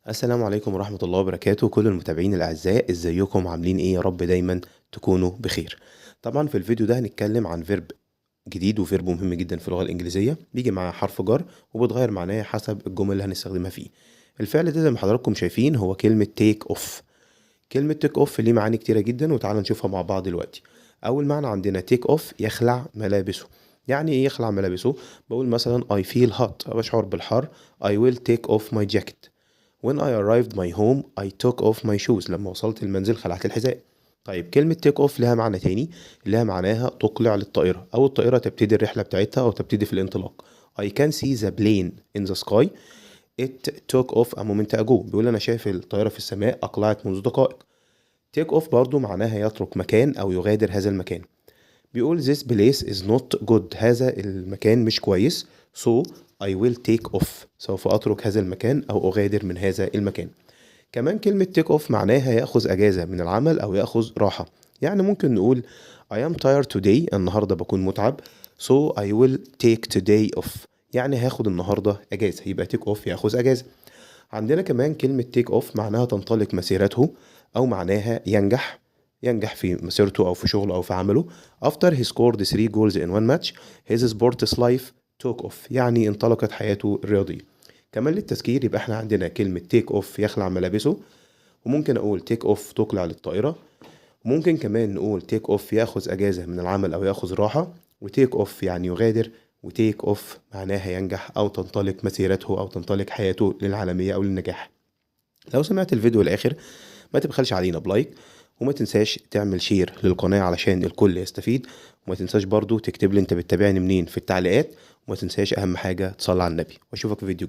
السلام عليكم ورحمة الله وبركاته، كل المتابعين الأعزاء ازيكم عاملين ايه؟ يا رب دايما تكونوا بخير. طبعا في الفيديو ده هنتكلم عن فيرب جديد وفيرب مهم جدا في اللغة الإنجليزية، بيجي معاه حرف جر وبتغير معناه حسب الجمل اللي هنستخدمها فيه. الفعل ده زي ما حضراتكم شايفين هو كلمة تيك اوف. كلمة تيك اوف ليه معاني كتيرة جدا وتعالى نشوفها مع بعض دلوقتي. أول معنى عندنا تيك اوف يخلع ملابسه. يعني ايه يخلع ملابسه؟ بقول مثلا I feel hot، بشعر بالحر. I will take off my jacket. When I arrived my home I took off my shoes. لما وصلت المنزل خلعت الحذاء. طيب كلمة take off لها معنى تاني، لها معناها تقلع للطائرة أو الطائرة تبتدي الرحلة بتاعتها أو تبتدي في الانطلاق. I can see the plane in the sky. It took off a moment ago. بيقول أنا شايف الطائرة في السماء أقلعت منذ دقائق. take off برضو معناها يترك مكان أو يغادر هذا المكان. بيقول this place is not good. هذا المكان مش كويس. So I will take off. سوف أترك هذا المكان أو أغادر من هذا المكان. كمان كلمة take off معناها يأخذ أجازة من العمل أو يأخذ راحة. يعني ممكن نقول I am tired today. النهاردة بكون متعب. So I will take today off. يعني هاخد النهاردة أجازة. يبقى take off يأخذ أجازة. عندنا كمان كلمة take off معناها تنطلق مسيرته أو معناها ينجح. ينجح في مسيرته أو في شغله أو في عمله. After he scored 3 goals in one match his sports life took off. يعني انطلقت حياته الرياضية. كمان للتذكير يبقى احنا عندنا كلمة take off يخلع ملابسه، وممكن أقول take off تقلع للطائرة، وممكن كمان نقول take off ياخذ أجازة من العمل أو ياخذ راحة، وتيك off يعني يغادر، وتيك اوف معناها ينجح أو تنطلق مسيرته أو تنطلق حياته للعالمية أو للنجاح. لو سمعت الفيديو الآخر ما تبخلش علينا بلايك، وما تنساش تعمل شير للقناة علشان الكل يستفيد، وما تنساش برضو تكتب لي انت بتتابعني منين في التعليقات، وما تنساش اهم حاجة تصلي على النبي، واشوفك في فيديو